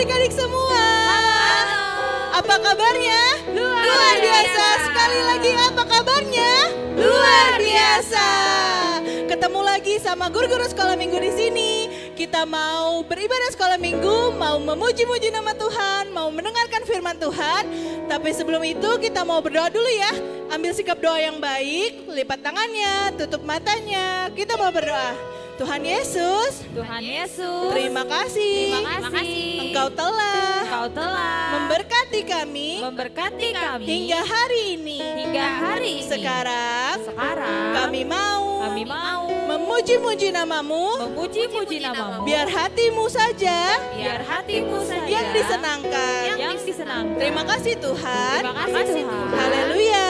adik-adik semua. Apa kabarnya? Luar biasa. Sekali lagi apa kabarnya? Luar biasa. Ketemu lagi sama guru-guru sekolah minggu di sini. Kita mau beribadah sekolah minggu, mau memuji-muji nama Tuhan, mau mendengarkan firman Tuhan. Tapi sebelum itu kita mau berdoa dulu ya. Ambil sikap doa yang baik, lipat tangannya, tutup matanya. Kita mau berdoa. Tuhan Yesus, terima kasih, Engkau telah memberkati kami hingga hari ini. Sekarang kami mau memuji-muji namamu, biar hatimu saja yang disenangkan. Terima kasih Tuhan. Haleluya.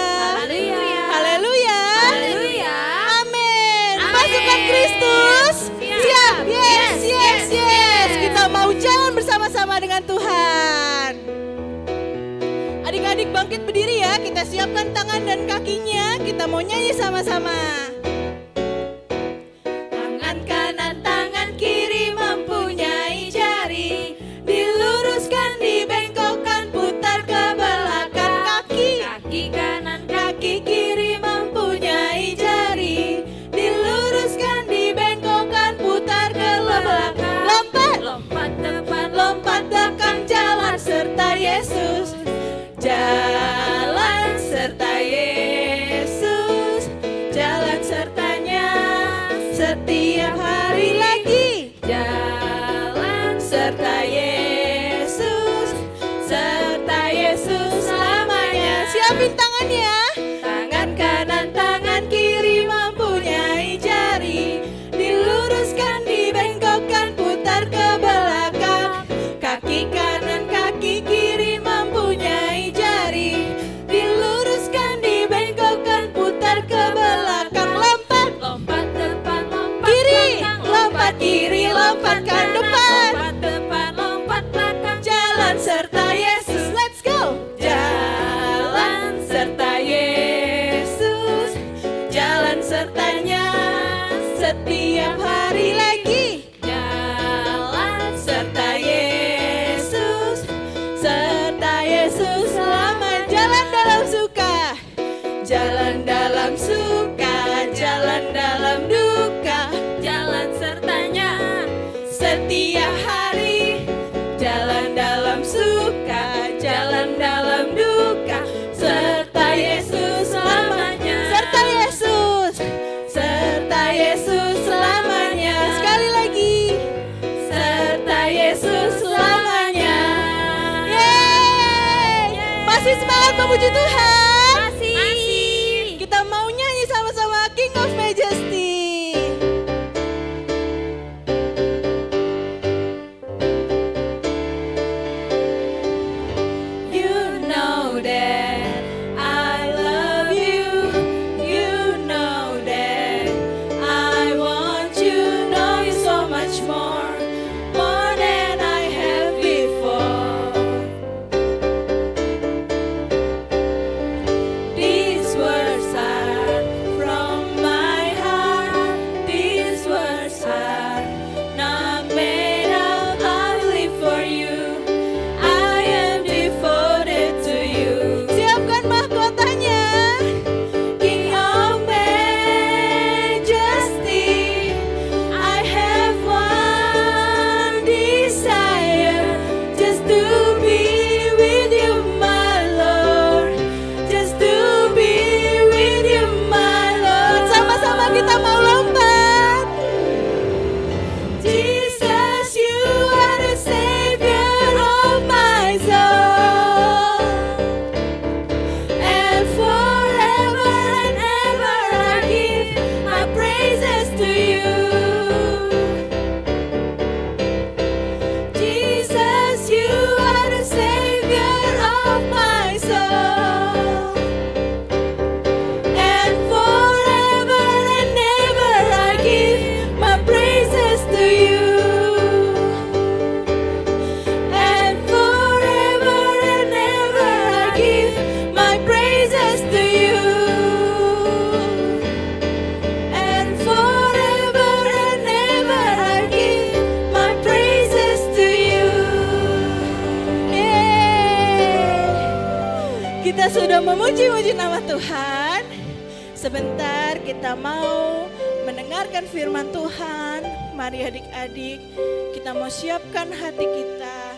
Haleluya. Amin. Pasukan Kristus. Siap. Yes. Kita mau jalan bersama-sama dengan Tuhan. Adik-adik bangkit berdiri ya. Kita siapkan tangan dan kakinya. Kita mau nyanyi sama-sama. Tangan kanan, tangan kiri mempunyai jari. Diluruskan, dibengkokkan, putar ke belakang. Kaki kanan, kaki kiri mempunyai jari. Diluruskan, dibengkokkan, putar ke belakang. Lompat depan, lompat belakang. Jalan serta Yesus. Jalan serta Yesus. Jalan sertanya setiap hari lagi. Jalan serta Yesus. Serta Yesus selamanya. Siapin tangannya. Tangan kanan, tangan kiri mempunyai jari. Diluruskan, dibengkokkan, putar ke belakang. Kaki kanan, kaki kiri mempunyai jari. Diluruskan, dibengkokkan, putar ke belakang. Lompat depan, lompat kiri, lompat kiri, lompatkan depan. Lompat depan, lompat belakang. Jalan serta Yesus. Let's go. Jalan serta Yesus. Jalan sertanya setiap hari lagi. Jalan serta Yesus. Serta Yesus selama. Jalan dalam suka. Jalan dalam suka. Jalan dalam duka. Jalan sertanya setiap hari. Jalan dalam suka. Jalan dalam duka. Serta Yesus selamanya. Serta Yesus. Serta Yesus selamanya. Sekali lagi. Serta Yesus selamanya. Yeay. Masih semangat memuji Tuhan? Masih. Kita mau nyanyi sama-sama King of Majesty. You know that I love you. You know that I want you. Know you so much more than I have before. Kita sudah memuji-muji nama Tuhan. Sebentar kita mau mendengarkan firman Tuhan. Mari adik-adik, kita mau siapkan hati kita.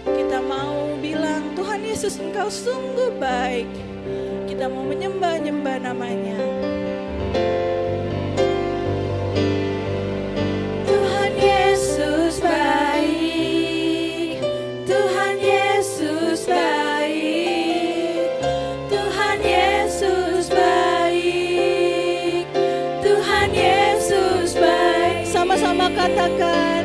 Kita mau bilang, Tuhan Yesus Engkau sungguh baik. Kita mau menyembah-nyembah namanya. Tuhan Yesus baik. Tuhan Yesus baik. Tuhan Yesus baik. Tuhan Yesus baik. Sama-sama katakan.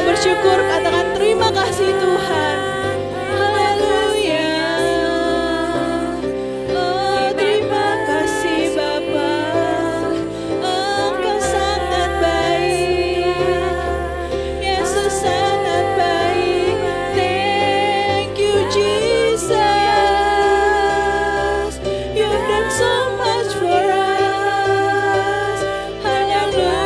Bersyukur, katakan terima kasih Tuhan. Haleluya. Oh, terima kasih Bapa. Engkau sangat baik. Yesus sangat baik. Thank you Jesus. You've done so much for us. Haleluya.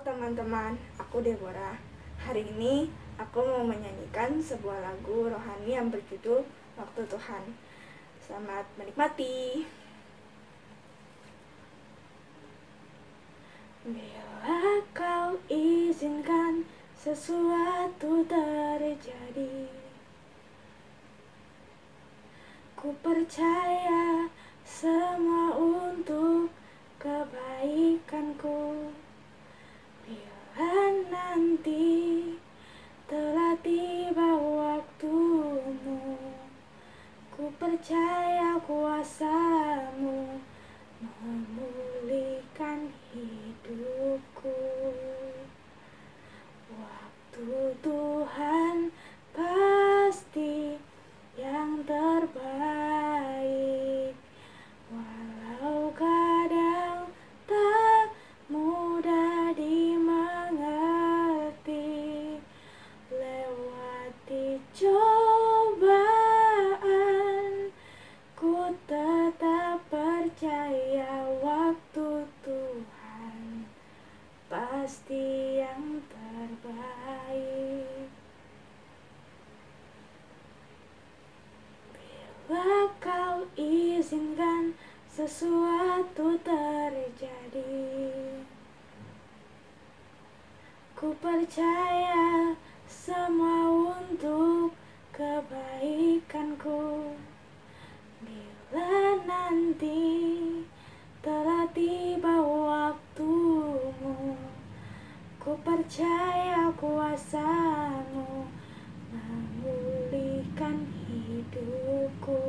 Teman-teman, aku Deborah. Hari ini aku mau menyanyikan sebuah lagu rohani yang berjudul Waktu Tuhan. Selamat menikmati. Bila kau izinkan sesuatu terjadi, ku percaya semua untuk kebaikanku. Bila nanti telah tiba waktumu, ku percaya kuasa-Mu memulihkan hidupku. Waktu Tuhan pasti yang terbaik, walau kadang tak mudah dimengerti. Lewati cobaan, ku tetap percaya waktu Tuhan pasti yang terbaik. Bila kau izinkan sesuatu terjadi, ku percaya semua untuk kebaikanku. Bila nanti telah tiba waktumu, ku percaya kuasa-Mu memulihkan hidupku.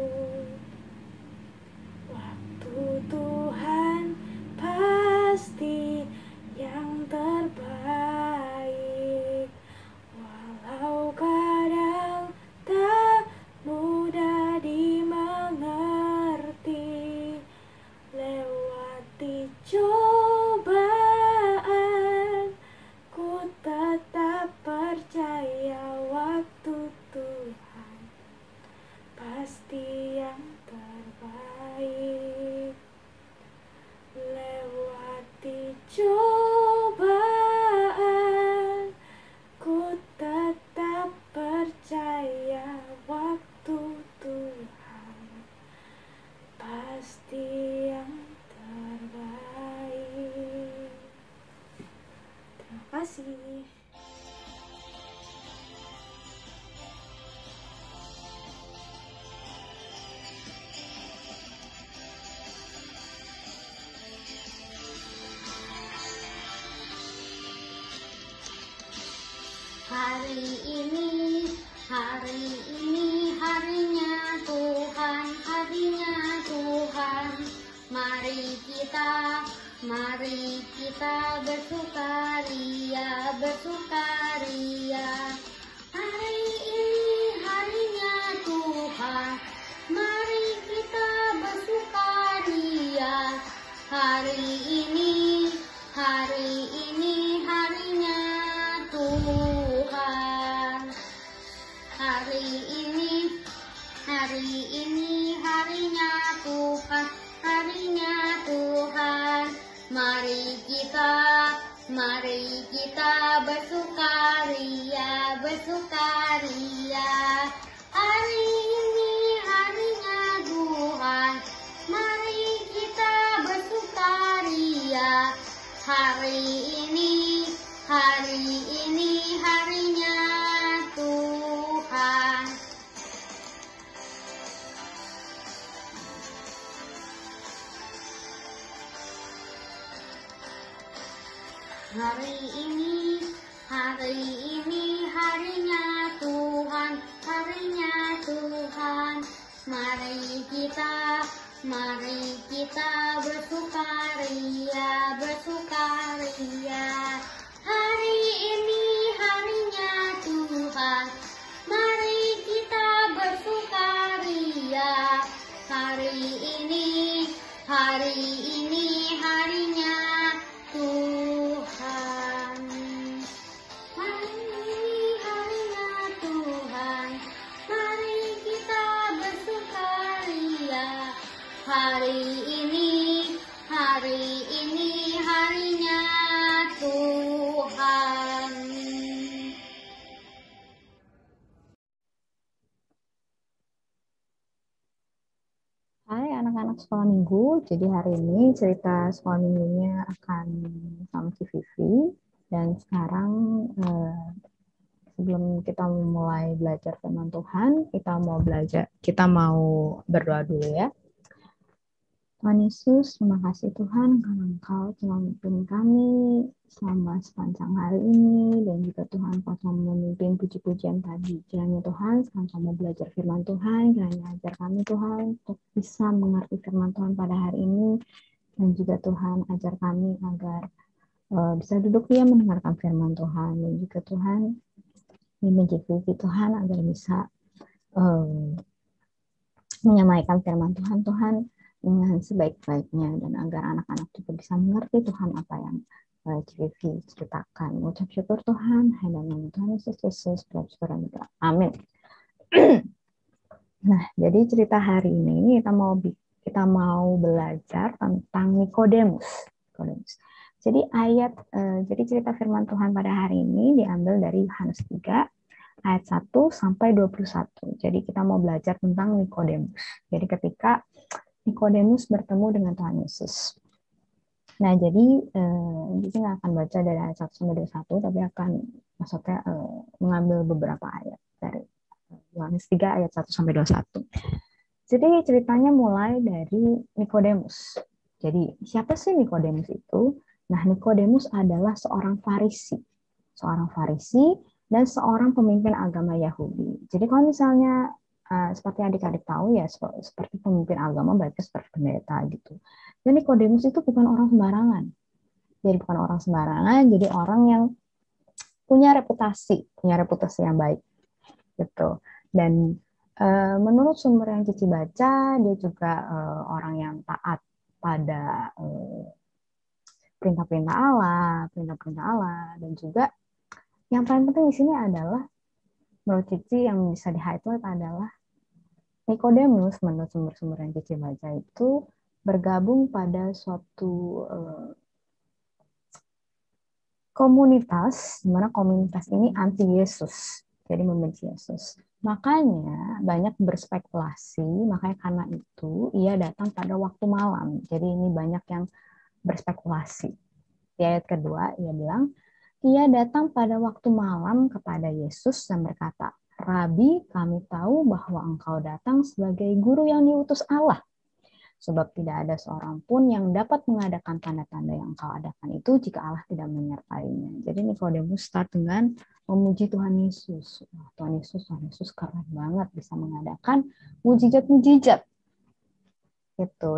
Waktu Tuhan pasti yang terbaik, walau kadang tak mudah dimengerti. Lewati cobaan, ku tetap percaya waktu Tuhan pasti yang terbaik. Lewati cobaan, ku tetap percaya waktu Tuhan pasti yang terbaik. Terima kasih. Hari ini harinya Tuhan, harinya Tuhan. Mari kita bersukaria, bersukaria. Hari ini harinya Tuhan, mari kita bersukaria. Hari ini harinya Tuhan. Hari ini harinya Tuhan, harinya Tuhan. Mari kita bersukaria, bersukaria. Hari ini harinya Tuhan, mari kita bersukaria. Hari ini harinya Tuhan. Hari ini harinya Tuhan, harinya Tuhan. Mari kita bersukaria, bersukaria. Hari ini harinya Tuhan, mari kita bersukaria. Hari ini harinya Tuhan. Hari ini harinya Tuhan, mari kita bersukaria. Hari ini harinya Tuhan. Hai anak-anak sekolah minggu, jadi hari ini cerita sekolah minggunya akan sama si Vivi. Dan sekarang sebelum kita mulai belajar firman Tuhan, kita mau berdoa dulu ya. Tuhan Yesus, terima kasih Tuhan karena Engkau telah memimpin kami selama sepanjang hari ini, dan juga Tuhan Kau telah memimpin puji-pujian tadi. Kiranya Tuhan, sekarang kami belajar firman Tuhan, kiranya ajar kami Tuhan untuk bisa mengerti firman Tuhan pada hari ini, dan juga Tuhan ajar kami agar bisa duduk diam mendengarkan firman Tuhan, dan juga Tuhan menjadi Tuhan agar bisa menyampaikan firman Tuhan dengan sebaik-baiknya, dan agar anak-anak juga bisa mengerti Tuhan apa yang Vivi ceritakan. Ucap syukur Tuhan, hanya nama Tuhan Yesus Kristus, bersyukur. Amin. Nah, jadi cerita hari ini kita mau belajar tentang Nikodemus. Jadi jadi cerita firman Tuhan pada hari ini diambil dari Yohanes 3 ayat 1 sampai 21. Jadi kita mau belajar tentang Nikodemus. Jadi ketika Nikodemus bertemu dengan Tuhan Yesus. Nah, jadi kita nggak akan baca dari ayat 1 sampai 21, tapi akan maksudnya mengambil beberapa ayat dari Yohanes 3 ayat 1 sampai 21. Jadi ceritanya mulai dari Nikodemus. Jadi siapa sih Nikodemus itu? Nah, Nikodemus adalah seorang Farisi. Seorang Farisi dan seorang pemimpin agama Yahudi. Jadi kalau misalnya seperti adik-adik tahu ya, seperti pemimpin agama berarti seperti pendeta gitu. Dan Nikodemus itu bukan orang sembarangan. Jadi bukan orang sembarangan, jadi orang yang punya reputasi yang baik gitu. Dan menurut sumber yang Cici baca, dia juga orang yang taat pada perintah-perintah Allah, dan juga yang paling penting di sini adalah menurut Cici yang bisa di-highlight adalah Nikodemus menurut sumber-sumber yang Cici baca itu bergabung pada suatu komunitas, di mana komunitas ini anti Yesus, jadi membenci Yesus. Makanya banyak berspekulasi, makanya karena itu ia datang pada waktu malam. Jadi ini banyak yang berspekulasi. Di ayat kedua ia bilang, ia datang pada waktu malam kepada Yesus dan berkata, Rabi, kami tahu bahwa engkau datang sebagai guru yang diutus Allah. Sebab tidak ada seorang pun yang dapat mengadakan tanda-tanda yang engkau adakan itu jika Allah tidak menyertainya. Jadi Nikodemus start dengan memuji Tuhan Yesus. Tuhan Yesus keren banget bisa mengadakan mujizat-mujizat. Gitu.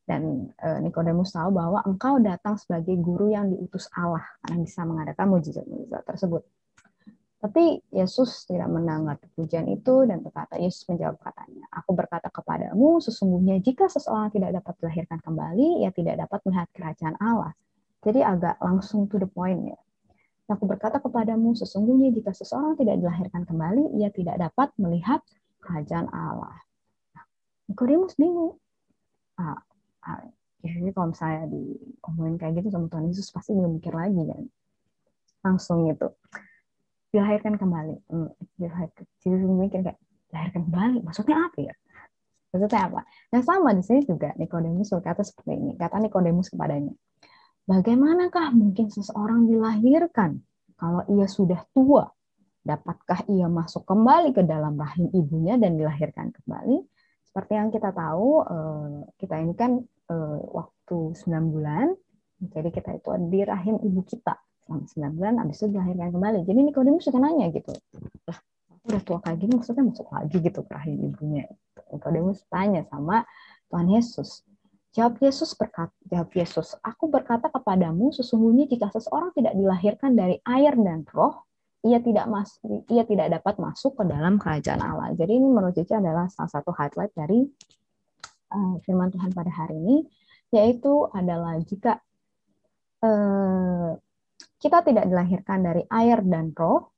Dan Nikodemus tahu bahwa engkau datang sebagai guru yang diutus Allah karena bisa mengadakan mujizat-mujizat tersebut. Tapi Yesus tidak menanggapi pujian itu dan berkata, Yesus menjawab katanya, aku berkata kepadamu, sesungguhnya jika seseorang tidak dapat dilahirkan kembali, ia tidak dapat melihat kerajaan Allah. Jadi agak langsung to the point ya. Aku berkata kepadamu, sesungguhnya jika seseorang tidak dilahirkan kembali, ia tidak dapat melihat kerajaan Allah. Nikodemus bingung. Jadi kalau misalnya diomongin kayak gitu sama Tuhan Yesus, pasti dia mikir lagi kan. Langsung gitu. Dilahirkan kembali. Jadi mikir kayak, dilahirkan kembali, maksudnya apa ya? Maksudnya apa? Nah sama di sini juga Nikodemus berkata seperti ini. Kata Nikodemus kepadanya, bagaimanakah mungkin seseorang dilahirkan kalau ia sudah tua? Dapatkah ia masuk kembali ke dalam rahim ibunya dan dilahirkan kembali? Seperti yang kita tahu, kita ini kan waktu 9 bulan, jadi kita itu di rahim ibu kita selama 9 bulan, habis itu dilahirkan kembali. Jadi Nikodemus juga nanya gitu, lah aku udah tua kayak gini, maksudnya masuk lagi gitu ke rahim ibunya? Nikodemus tanya sama Tuhan Yesus. Jawab Yesus, aku berkata kepadamu, sesungguhnya jika seseorang tidak dilahirkan dari air dan roh, ia tidak dapat masuk ke dalam kerajaan Allah. Jadi ini menurut Cici adalah salah satu highlight dari firman Tuhan pada hari ini, yaitu adalah jika kita tidak dilahirkan dari air dan roh,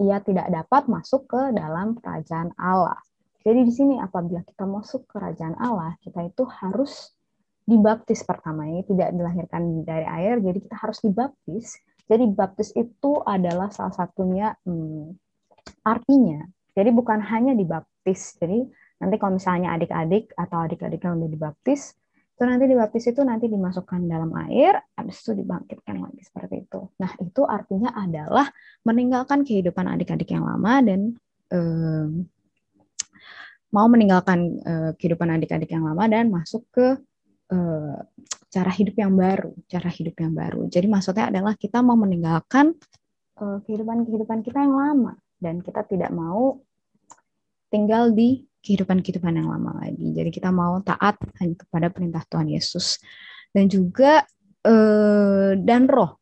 ia tidak dapat masuk ke dalam kerajaan Allah. Jadi di sini apabila kita masuk ke kerajaan Allah, kita itu harus dibaptis pertama. Ini tidak dilahirkan dari air, jadi kita harus dibaptis. Jadi baptis itu adalah salah satunya artinya. Jadi bukan hanya dibaptis. Jadi nanti kalau misalnya adik-adik atau adik-adik yang udah dibaptis, itu nanti dibaptis itu nanti dimasukkan dalam air, habis itu dibangkitkan lagi seperti itu. Nah itu artinya adalah meninggalkan kehidupan adik-adik yang lama dan mau meninggalkan kehidupan adik-adik yang lama dan masuk ke cara hidup yang baru. Jadi maksudnya adalah kita mau meninggalkan kehidupan kita yang lama dan kita tidak mau tinggal di kehidupan yang lama lagi. Jadi kita mau taat hanya kepada perintah Tuhan Yesus dan juga dan roh.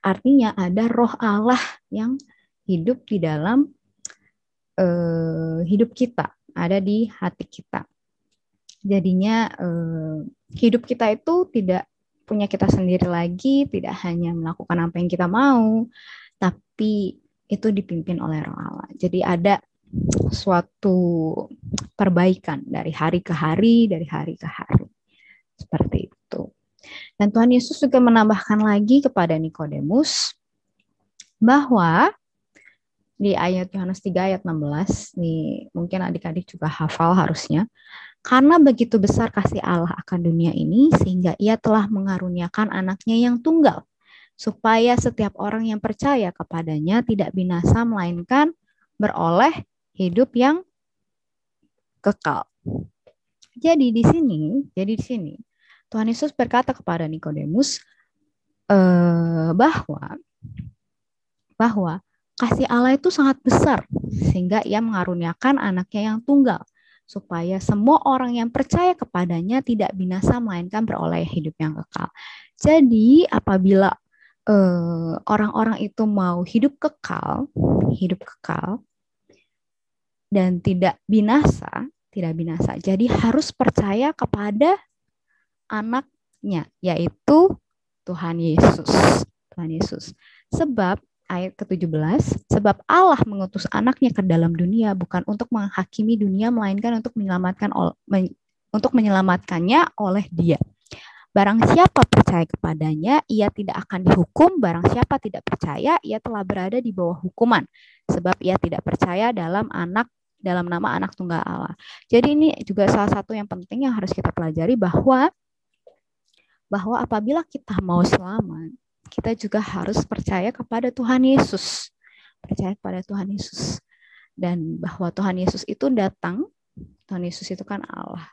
Artinya ada roh Allah yang hidup di dalam hidup kita, ada di hati kita. Jadinya hidup kita itu tidak punya kita sendiri lagi, tidak hanya melakukan apa yang kita mau, tapi itu dipimpin oleh Roh Allah. Jadi ada suatu perbaikan dari hari ke hari, seperti itu. Dan Tuhan Yesus juga menambahkan lagi kepada Nikodemus bahwa di ayat Yohanes 3 ayat 16, nih mungkin adik-adik juga hafal harusnya. Karena begitu besar kasih Allah akan dunia ini, sehingga ia telah mengaruniakan anaknya yang tunggal, supaya setiap orang yang percaya kepadanya tidak binasa melainkan beroleh hidup yang kekal. Jadi di sini Tuhan Yesus berkata kepada Nikodemus bahwa kasih Allah itu sangat besar sehingga ia mengaruniakan anaknya yang tunggal supaya semua orang yang percaya kepadanya tidak binasa melainkan beroleh hidup yang kekal. Jadi apabila orang-orang itu mau hidup kekal dan tidak binasa, jadi harus percaya kepada anaknya, yaitu Tuhan Yesus. Sebab ayat ke-17, sebab Allah mengutus anaknya ke dalam dunia bukan untuk menghakimi dunia melainkan untuk menyelamatkannya oleh Dia. Barang siapa percaya kepadanya, ia tidak akan dihukum. Barang siapa tidak percaya, ia telah berada di bawah hukuman, sebab ia tidak percaya dalam nama anak tunggal Allah. Jadi ini juga salah satu yang penting yang harus kita pelajari, bahwa apabila kita mau selamat, kita juga harus percaya kepada Tuhan Yesus. Dan bahwa Tuhan Yesus itu datang, Tuhan Yesus itu kan Allah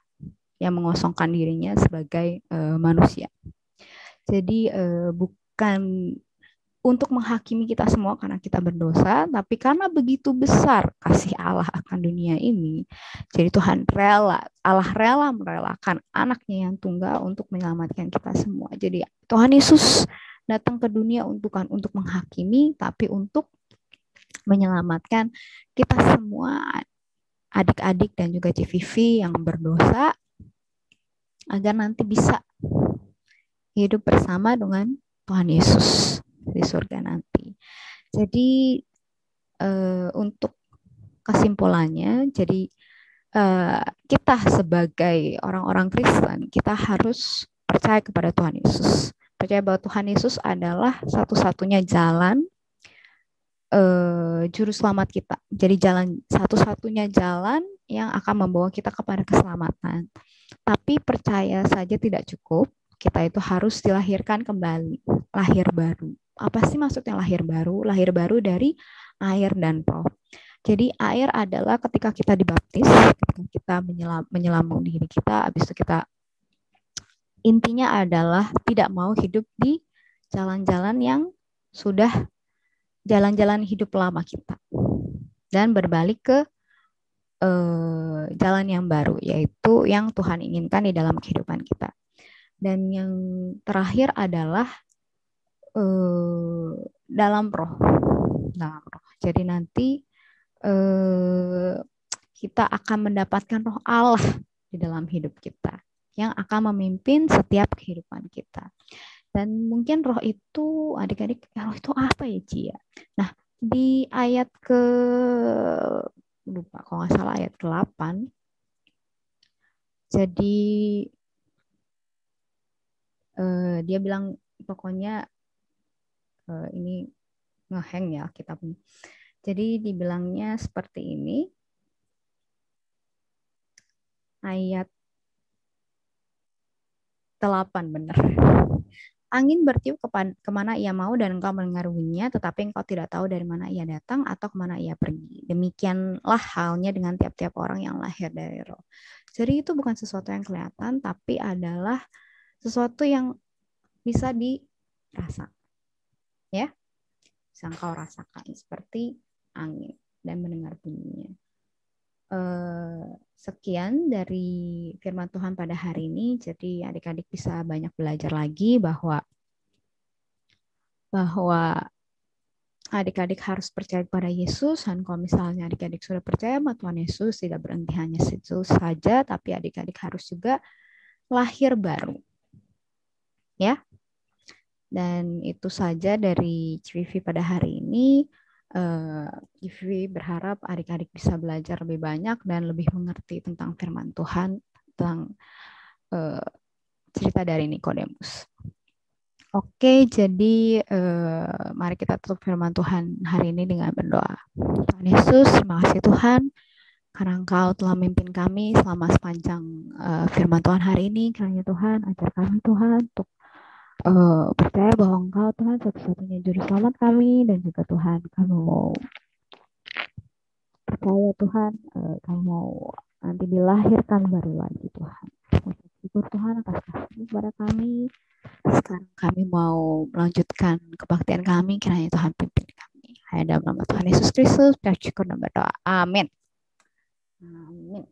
yang mengosongkan dirinya sebagai manusia. Jadi bukan untuk menghakimi kita semua karena kita berdosa, tapi karena begitu besar kasih Allah akan dunia ini. Jadi Allah rela merelakan anaknya yang tunggal untuk menyelamatkan kita semua. Jadi Tuhan Yesus datang ke dunia bukan untuk menghakimi, tapi untuk menyelamatkan kita semua, adik-adik dan juga CVV yang berdosa, agar nanti bisa hidup bersama dengan Tuhan Yesus di surga nanti. Jadi untuk kesimpulannya, jadi kita sebagai orang-orang Kristen, kita harus percaya kepada Tuhan Yesus. Percaya bahwa Tuhan Yesus adalah satu-satunya jalan juru selamat kita. Jadi satu-satunya jalan yang akan membawa kita kepada keselamatan. Tapi percaya saja tidak cukup. Kita itu harus dilahirkan kembali, lahir baru. Apa sih maksudnya lahir baru? Lahir baru dari air dan roh. Jadi air adalah ketika kita dibaptis, ketika kita menyelambung diri kita, habis itu kita intinya adalah tidak mau hidup di jalan-jalan yang sudah jalan-jalan hidup lama kita, dan berbalik ke jalan yang baru, yaitu yang Tuhan inginkan di dalam kehidupan kita. Dan yang terakhir adalah dalam roh. Jadi nanti kita akan mendapatkan roh Allah di dalam hidup kita yang akan memimpin setiap kehidupan kita. Dan mungkin roh itu, adik-adik, roh itu apa ya, Cia? Nah, di ayat lupa kalau nggak salah ayat ke-8. Jadi dia bilang pokoknya ini ngehang ya kitabnya. Jadi dibilangnya seperti ini. Ayat 8 benar. Angin bertiup kemana ia mau dan engkau mendengar bunyinya, tetapi engkau tidak tahu dari mana ia datang atau kemana ia pergi. Demikianlah halnya dengan tiap-tiap orang yang lahir dari roh. Jadi itu bukan sesuatu yang kelihatan, tapi adalah sesuatu yang bisa dirasa. Ya, bisa engkau rasakan seperti angin dan mendengar bunyinya. Sekian dari firman Tuhan pada hari ini. Jadi adik-adik bisa banyak belajar lagi bahwa adik-adik harus percaya kepada Yesus. Dan kalau misalnya adik-adik sudah percaya sama Tuhan Yesus, tidak berhenti hanya situ saja, tapi adik-adik harus juga lahir baru. Ya. Dan itu saja dari CVV pada hari ini. Ivy berharap adik-adik bisa belajar lebih banyak dan lebih mengerti tentang firman Tuhan, tentang cerita dari Nikodemus. Oke, jadi mari kita tutup firman Tuhan hari ini dengan berdoa. Tuhan Yesus, terima kasih Tuhan karena Engkau telah memimpin kami selama sepanjang firman Tuhan hari ini. Kiranya Tuhan ajar kami Tuhan untuk percaya bahwa Engkau Tuhan satu-satunya juru selamat kami, dan juga Tuhan kami mau percaya Tuhan, kami mau nanti dilahirkan baru lagi Tuhan. Mengucap syukur Tuhan atas kasih kepada kami. Sekarang kami mau melanjutkan kebaktian kami, kiranya Tuhan pimpin kami. Hanya dalam nama Tuhan Yesus Kristus, kita syukur dan berdoa. Amin. Amin.